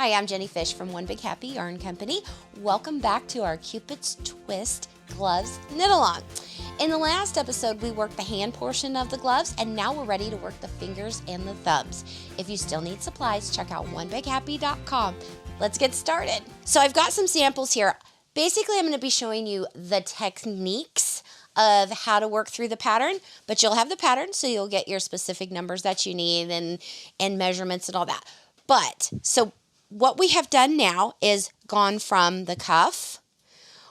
Hi, I'm Jenny Fish from One Big Happy Yarn Company. Welcome back to our Cupid's Twist Gloves Knit Along. In the last episode, we worked the hand portion of the gloves, and now we're ready to work the fingers and the thumbs. If you still need supplies, check out onebighappy.com. Let's get started. So I've got some samples here. Basically, I'm going to be showing you the techniques of how to work through the pattern, but you'll have the pattern, so you'll get your specific numbers that you need and measurements and all that. But, so what we have done now is gone from the cuff.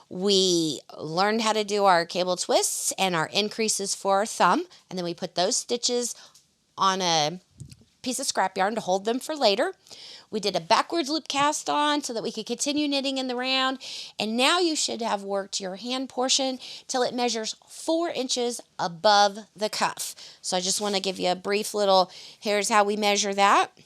We learned how to do our cable twists and our increases for our thumb, and then we put those stitches on a piece of scrap yarn to hold them for later. We did a backwards loop cast on so that we could continue knitting in the round, and now you should have worked your hand portion till it measures 4 inches above the cuff. So I just want to give you a brief little, here's how we measure that.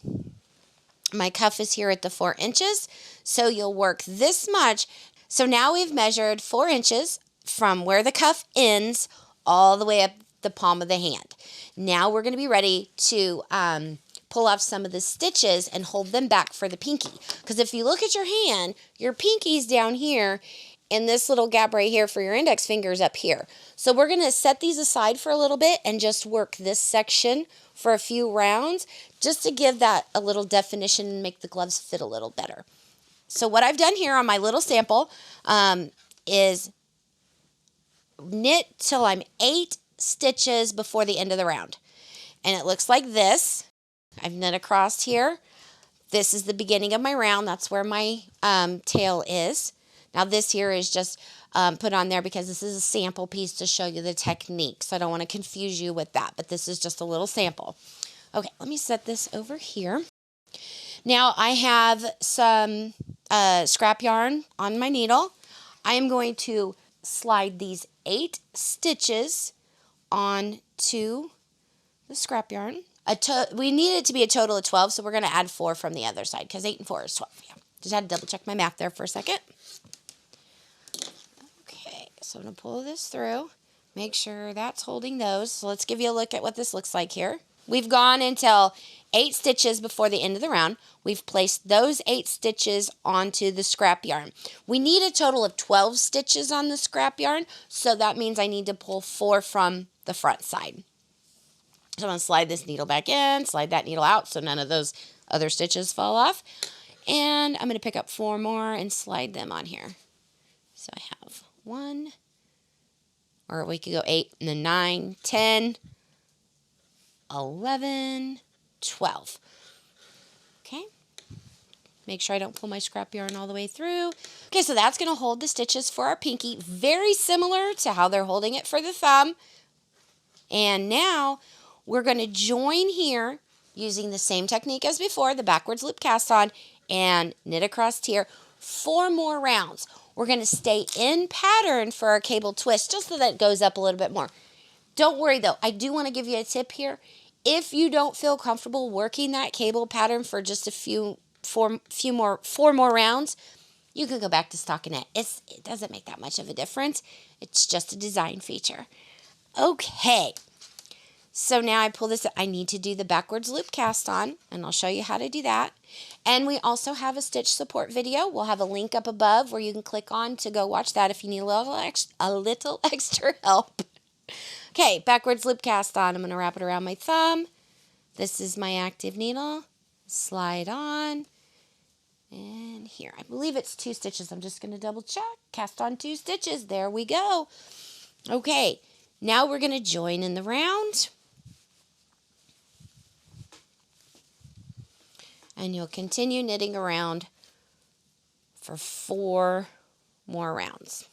My cuff is here at the 4 inches, so you'll work this much. So now we've measured 4 inches from where the cuff ends all the way up the palm of the hand. Now we're going to be ready to pull off some of the stitches and hold them back for the pinky. Because if you look at your hand, your pinky's down here, and this little gap right here for your index fingers up here. So we're going to set these aside for a little bit and just work this section for a few rounds just to give that a little definition and make the gloves fit a little better. So what I've done here on my little sample is knit till I'm 8 stitches before the end of the round. And it looks like this. I've knit across here. This is the beginning of my round. That's where my tail is. Now this here is just put on there because this is a sample piece to show you the technique. So I don't want to confuse you with that, but this is just a little sample. Okay, let me set this over here. Now I have some scrap yarn on my needle. I am going to slide these 8 stitches onto the scrap yarn. We need it to be a total of 12, so we're going to add 4 from the other side because 8 and 4 is 12. Yeah. Just had to double check my math there for a second. Okay, so I'm going to pull this through. Make sure that's holding those. So let's give you a look at what this looks like here. We've gone until 8 stitches before the end of the round. We've placed those 8 stitches onto the scrap yarn. We need a total of 12 stitches on the scrap yarn, so that means I need to pull 4 from the front side. So I'm going to slide this needle back in, slide that needle out so none of those other stitches fall off. And I'm going to pick up 4 more and slide them on here. So I have 1, or we could go 8, and then 9, 10, 11, 12. Okay. Make sure I don't pull my scrap yarn all the way through. Okay, so that's going to hold the stitches for our pinky. Very similar to how they're holding it for the thumb. And now we're going to join here using the same technique as before, the backwards loop cast on, and knit across here 4 more rounds. We're going to stay in pattern for our cable twist just so that it goes up a little bit more. Don't worry though, I do want to give you a tip here. If you don't feel comfortable working that cable pattern for just four more rounds, you can go back to stockinette. It doesn't make that much of a difference. It's just a design feature. Okay. So now I pull this, I need to do the backwards loop cast on, and I'll show you how to do that. And we also have a stitch support video. We'll have a link up above where you can click on to go watch that if you need a little extra help. Okay, backwards loop cast on. I'm going to wrap it around my thumb. This is my active needle. Slide on. And here, I believe it's 2 stitches. I'm just going to double check. Cast on 2 stitches. There we go. Okay, now we're going to join in the round. And you'll continue knitting around for 4 more rounds.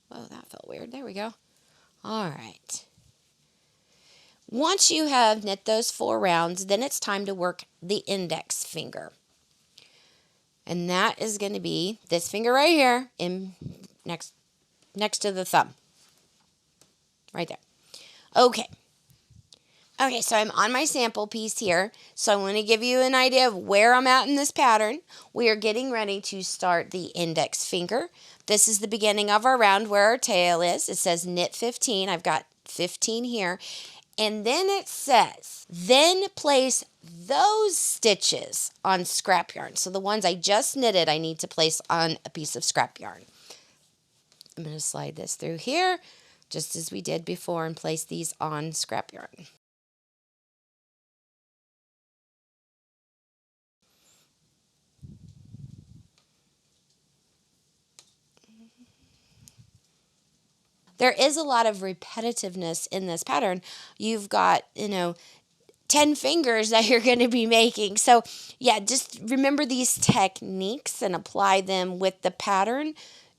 Whoa, that felt weird. There we go. All right. Once you have knit those 4 rounds, then it's time to work the index finger. And that is going to be this finger right here next to the thumb. Right there. Okay. Okay, so I'm on my sample piece here. So I want to give you an idea of where I'm at in this pattern. We are getting ready to start the index finger. This is the beginning of our round where our tail is. It says knit 15. I've got 15 here. And then it says, then place those stitches on scrap yarn. So the ones I just knitted, I need to place on a piece of scrap yarn. I'm going to slide this through here, just as we did before, and place these on scrap yarn. There is a lot of repetitiveness in this pattern. You've got, 10 fingers that you're going to be making. So yeah, just remember these techniques and apply them with the pattern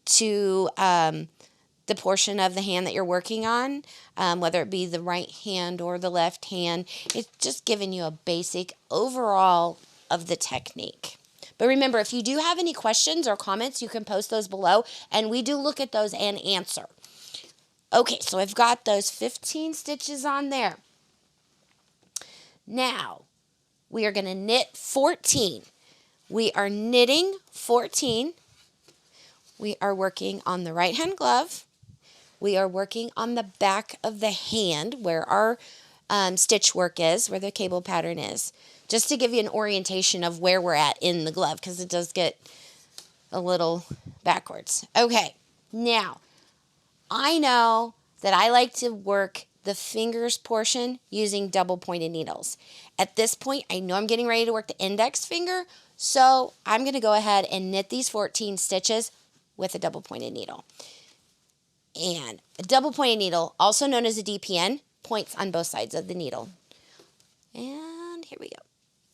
to the portion of the hand that you're working on, whether it be the right hand or the left hand. It's just giving you a basic overall of the technique. But remember, if you do have any questions or comments, you can post those below, and we do look at those and answer. Okay, so I've got those 15 stitches on there. Now, we are going to knit 14. We are knitting 14. We are working on the right hand glove. We are working on the back of the hand where our stitch work is, where the cable pattern is, just to give you an orientation of where we're at in the glove, because it does get a little backwards. Okay, now, I know that I like to work the fingers portion using double pointed needles. At this point, I know I'm getting ready to work the index finger, so I'm going to go ahead and knit these 14 stitches with a double pointed needle. And a double pointed needle, also known as a DPN, points on both sides of the needle. And here we go.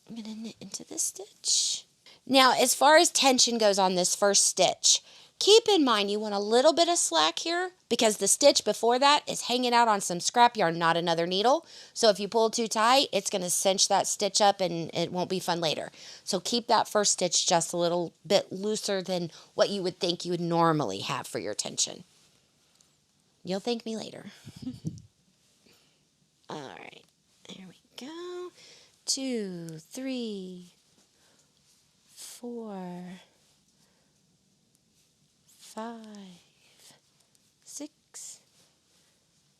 I'm going to knit into this stitch. Now, as far as tension goes on this first stitch, keep in mind you want a little bit of slack here because the stitch before that is hanging out on some scrap yarn, not another needle. So if you pull too tight, it's going to cinch that stitch up and it won't be fun later. So keep that first stitch just a little bit looser than what you would think you would normally have for your tension. You'll thank me later. All right, there we go. 2, 3, 4, 5, 6,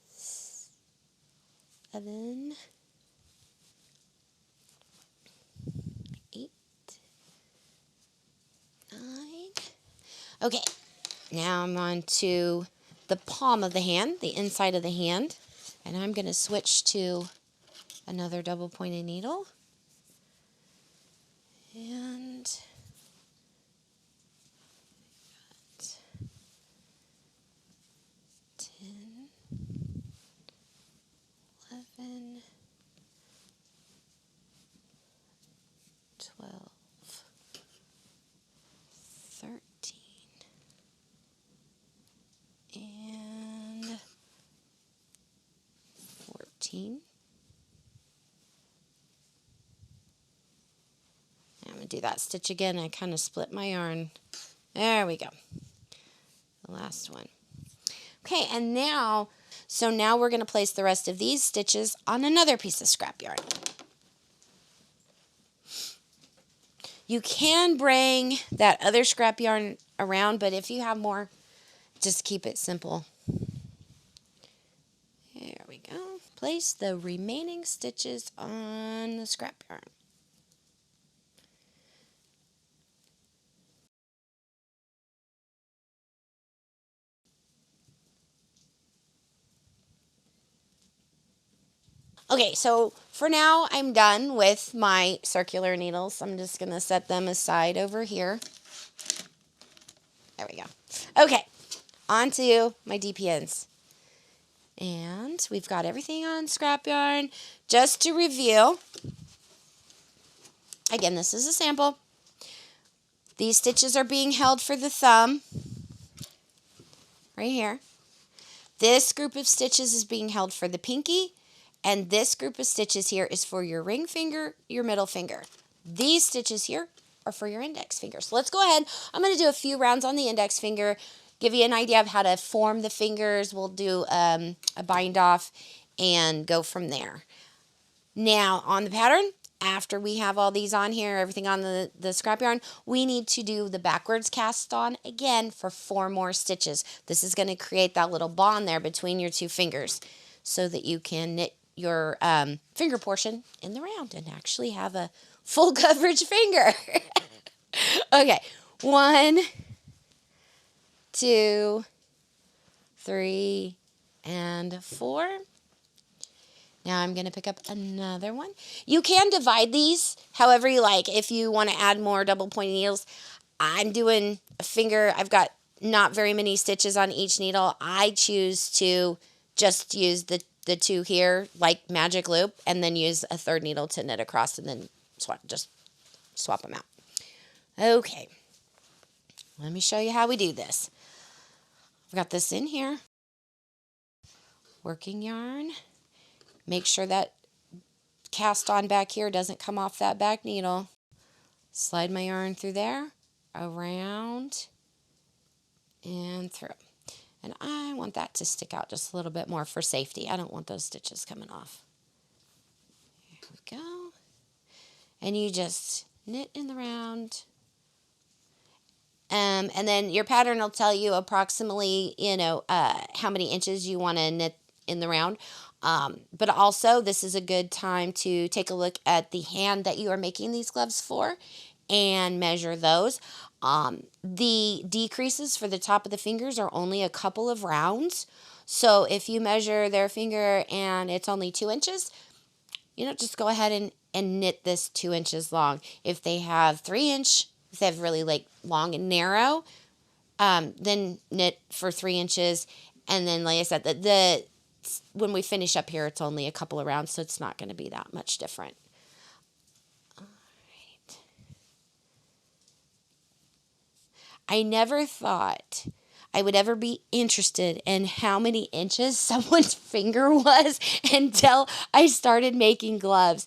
7, 8, 9. Okay, now I'm on to the palm of the hand, the inside of the hand, and I'm going to switch to another double pointed needle. And 10, 11, 12, 13, and 14. I'm going to do that stitch again. I kind of split my yarn. There we go. The last one. Okay, and now, so now we're going to place the rest of these stitches on another piece of scrap yarn. You can bring that other scrap yarn around, but if you have more, just keep it simple. There we go. Place the remaining stitches on the scrap yarn. Okay, so for now, I'm done with my circular needles. I'm just going to set them aside over here. There we go. Okay, on to my DPNs. And we've got everything on scrap yarn. Just to review, again, this is a sample. These stitches are being held for the thumb, right here. This group of stitches is being held for the pinky. And this group of stitches here is for your ring finger, your middle finger. These stitches here are for your index finger. So let's go ahead. I'm going to do a few rounds on the index finger, give you an idea of how to form the fingers. We'll do a bind off and go from there. Now on the pattern, after we have all these on here, everything on the scrap yarn, we need to do the backwards cast on again for 4 more stitches. This is going to create that little bond there between your 2 fingers so that you can knit your finger portion in the round and actually have a full coverage finger. Okay, 1, 2, 3, and 4. Now I'm going to pick up another one. You can divide these however you like. If you want to add more double pointed needles, I'm doing a finger. I've got not very many stitches on each needle. I choose to just use the 2 here, like magic loop, and then use a 3rd needle to knit across and then just swap them out. Okay, let me show you how we do this. I've got this in here. Working yarn. Make sure that cast on back here doesn't come off that back needle. Slide my yarn through there, around, and through. And I want that to stick out just a little bit more for safety. I don't want those stitches coming off. Here we go. And you just knit in the round. And then your pattern will tell you approximately, how many inches you want to knit in the round. But also, this is a good time to take a look at the hand that you are making these gloves for and measure those. The decreases for the top of the fingers are only a couple of rounds. So if you measure their finger and it's only 2 inches, just go ahead and knit this 2 inches long. If they have 3 inch, if they have really long and narrow, then knit for 3 inches. And then, like I said, when we finish up here, it's only a couple of rounds, so it's not going to be that much different. All right. I never thought I would ever be interested in how many inches someone's finger was until I started making gloves.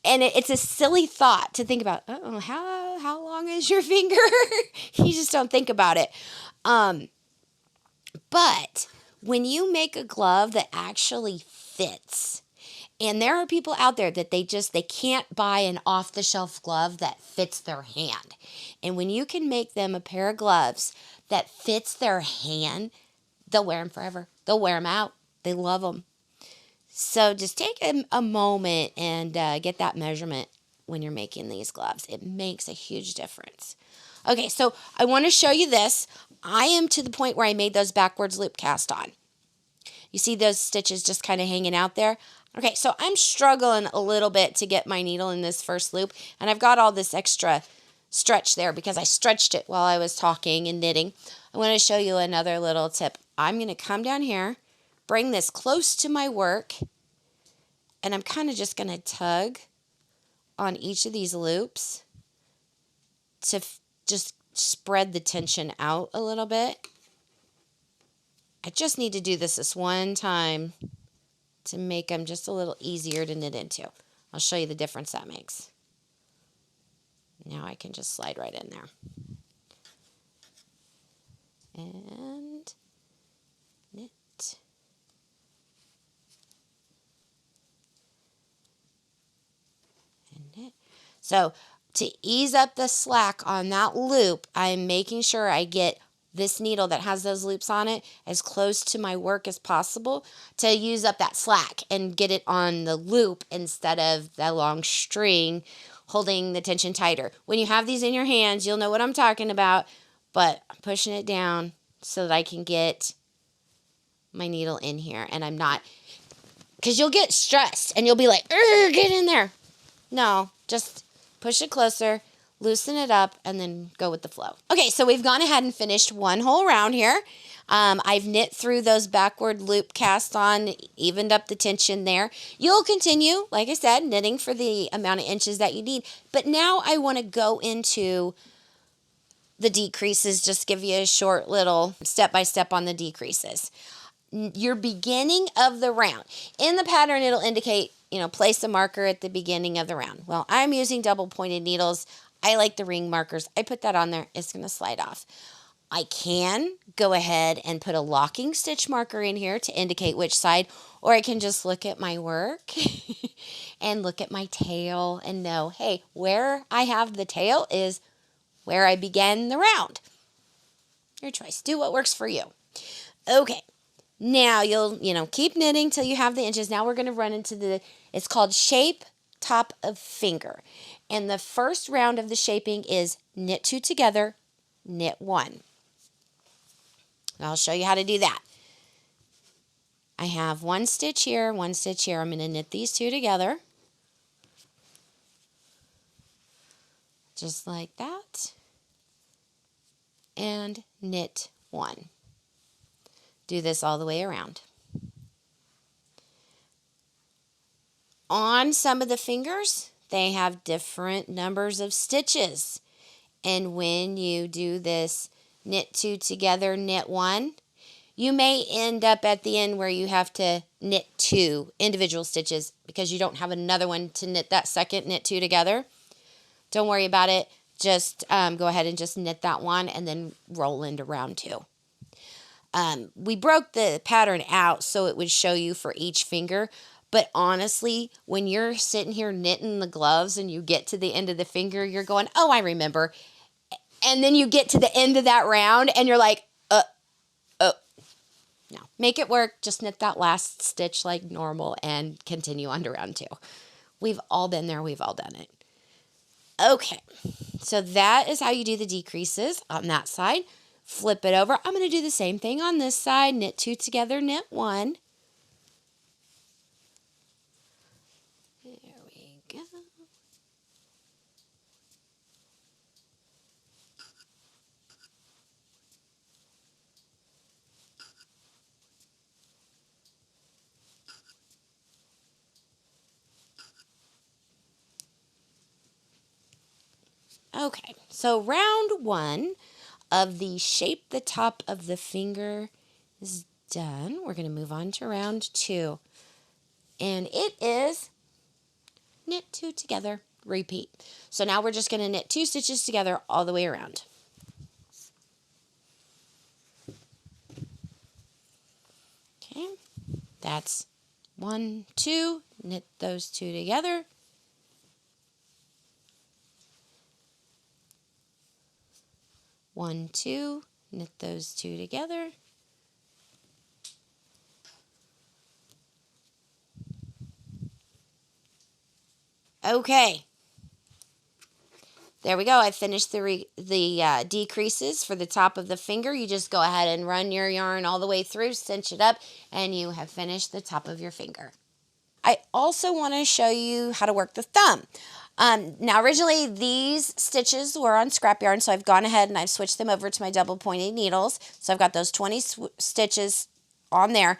And it's a silly thought to think about, how long is your finger? You just don't think about it. But when you make a glove that actually fits, and there are people out there that they can't buy an off-the-shelf glove that fits their hand. And when you can make them a pair of gloves that fits their hand, they'll wear them forever. They'll wear them out. They love them. So just take a moment and get that measurement when you're making these gloves. It makes a huge difference. Okay, so I want to show you this. I am to the point where I made those backwards loop cast on. You see those stitches just kind of hanging out there? Okay, so I'm struggling a little bit to get my needle in this first loop, and I've got all this extra stretch there because I stretched it while I was talking and knitting. I want to show you another little tip. I'm going to come down here, bring this close to my work, and I'm kind of just going to tug on each of these loops to just spread the tension out a little bit. I just need to do this one time to make them just a little easier to knit into. I'll show you the difference that makes. Now I can just slide right in there. And knit. And knit. So to ease up the slack on that loop, I'm making sure I get this needle that has those loops on it as close to my work as possible to use up that slack and get it on the loop instead of the long string holding the tension tighter. When you have these in your hands, you'll know what I'm talking about, but I'm pushing it down so that I can get my needle in here and I'm not, because you'll get stressed and you'll be like, get in there. No, just push it closer, loosen it up, and then go with the flow. Okay, so we've gone ahead and finished one whole round here. I've knit through those backward loop cast on, evened up the tension there. You'll continue, like I said, knitting for the amount of inches that you need. But now I want to go into the decreases, just give you a short little step-by-step on the decreases. Your beginning of the round. In the pattern, it'll indicate, place a marker at the beginning of the round. Well, I'm using double pointed needles. I like the ring markers. I put that on there. It's going to slide off. I can go ahead and put a locking stitch marker in here to indicate which side, or I can just look at my work and look at my tail and know, hey, where I have the tail is where I began the round. Your choice. Do what works for you. Okay. Now you'll, keep knitting till you have the inches. Now we're going to run into it's called shape top of finger. And the first round of the shaping is knit 2 together, knit 1. I'll show you how to do that. I have 1 stitch here, 1 stitch here. I'm going to knit these 2 together. Just like that. And knit 1. Do this all the way around. On some of the fingers, they have different numbers of stitches. And when you do this knit 2 together, knit 1, you may end up at the end where you have to knit 2 individual stitches because you don't have another one to knit that second knit 2 together. Don't worry about it. Just go ahead and just knit that one and then roll into round 2. We broke the pattern out so it would show you for each finger. But honestly, when you're sitting here knitting the gloves and you get to the end of the finger, you're going, oh, I remember. And then you get to the end of that round and you're like, no. Make it work. Just knit that last stitch like normal and continue on to round 2. We've all been there. We've all done it. Okay. So that is how you do the decreases on that side. Flip it over. I'm going to do the same thing on this side. Knit 2 together, knit 1. There we go. Okay, so round 1 of the shape the top of the finger is done. We're going to move on to round 2. And it is knit 2 together, repeat. So now we're just going to knit 2 stitches together all the way around. Okay, that's 1, 2, knit those 2 together. One, 2, knit those 2 together. Okay. There we go. I finished the decreases for the top of the finger. You just go ahead and run your yarn all the way through, cinch it up, and you have finished the top of your finger. I also want to show you how to work the thumb. Now, originally, these stitches were on scrap yarn, so I've gone ahead and I've switched them over to my double pointed needles. So I've got those 20 stitches on there.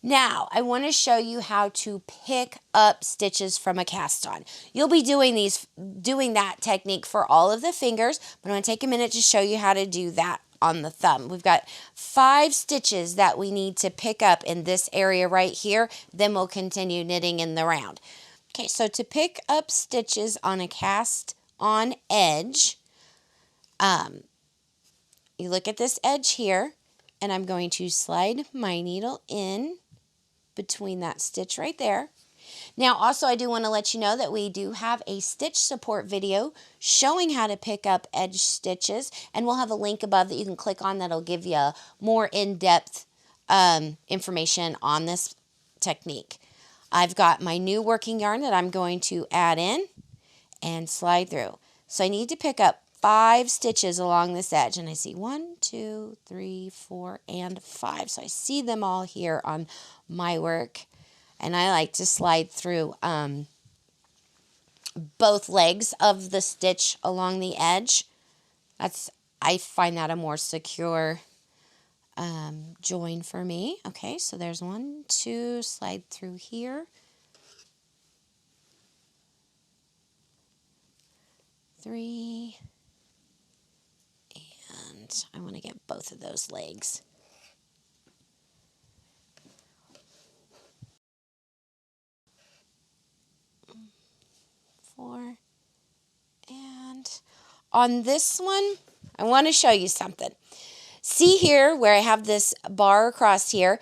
Now, I want to show you how to pick up stitches from a cast on. You'll be doing that technique for all of the fingers, but I'm going to take a minute to show you how to do that on the thumb. We've got 5 stitches that we need to pick up in this area right here. Then we'll continue knitting in the round. Okay, so to pick up stitches on a cast on edge, you look at this edge here, and I'm going to slide my needle in between that stitch right there. Now, also, I do want to let you know that we do have a stitch support video showing how to pick up edge stitches, and we'll have a link above that you can click on that'll give you more in-depth information on this technique. I've got my new working yarn that I'm going to add in and slide through. So I need to pick up 5 stitches along this edge, and I see 1, 2, 3, 4, and 5. So I see them all here on my work, and I like to slide through both legs of the stitch along the edge. I find that a more secure join for me. Okay, so there's 1, 2, slide through here. 3, and I want to get both of those legs. 4, and on this one, I want to show you something. See here where I have this bar across here,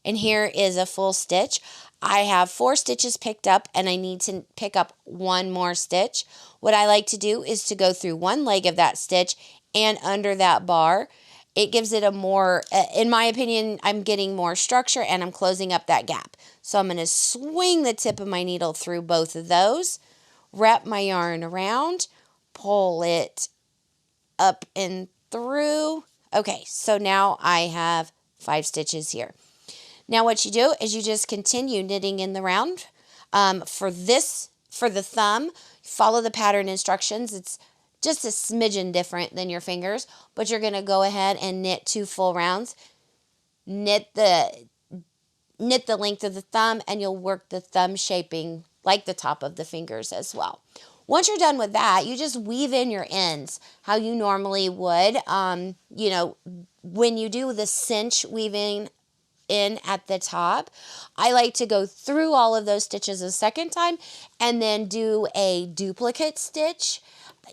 and here is a full stitch. I have 4 stitches picked up, and I need to pick up 1 more stitch. What I like to do is to go through one leg of that stitch and under that bar, it gives it a more, in my opinion, I'm getting more structure and I'm closing up that gap. So I'm going to swing the tip of my needle through both of those, wrap my yarn around, pull it up and through. Okay, so now I have 5 stitches here. Now what you do is you just continue knitting in the round. For the thumb, follow the pattern instructions. It's just a smidgen different than your fingers, but you're going to go ahead and knit 2 full rounds. Knit the length of the thumb, and you'll work the thumb shaping like the top of the fingers as well. Once you're done with that, you just weave in your ends how you normally would. You know, when you do the cinch weaving in at the top, I like to go through all of those stitches a second time and then do a duplicate stitch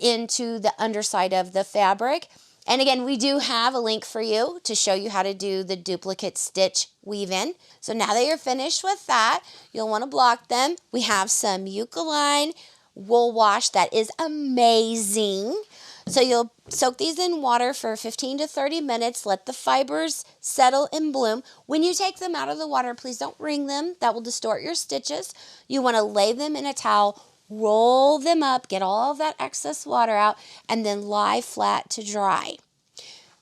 into the underside of the fabric. And again, we do have a link for you to show you how to do the duplicate stitch weave in. So now that you're finished with that, you'll want to block them. We have some Eucaline wool wash that is amazing. So you'll soak these in water for 15 to 30 minutes. Let the fibers settle and bloom. When you take them out of the water, please don't wring them. That will distort your stitches. You want to lay them in a towel, roll them up, get all of that excess water out, and then lie flat to dry.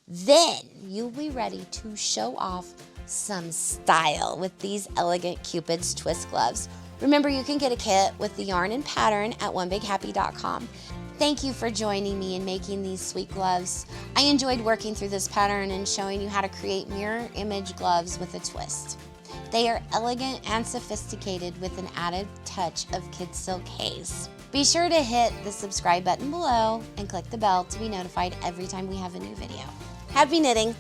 Then you'll be ready to show off some style with these elegant Cupid's twist gloves. Remember, you can get a kit with the yarn and pattern at onebighappy.com. Thank you for joining me in making these sweet gloves. I enjoyed working through this pattern and showing you how to create mirror image gloves with a twist. They are elegant and sophisticated with an added touch of Kidsilk Haze. Be sure to hit the subscribe button below and click the bell to be notified every time we have a new video. Happy knitting!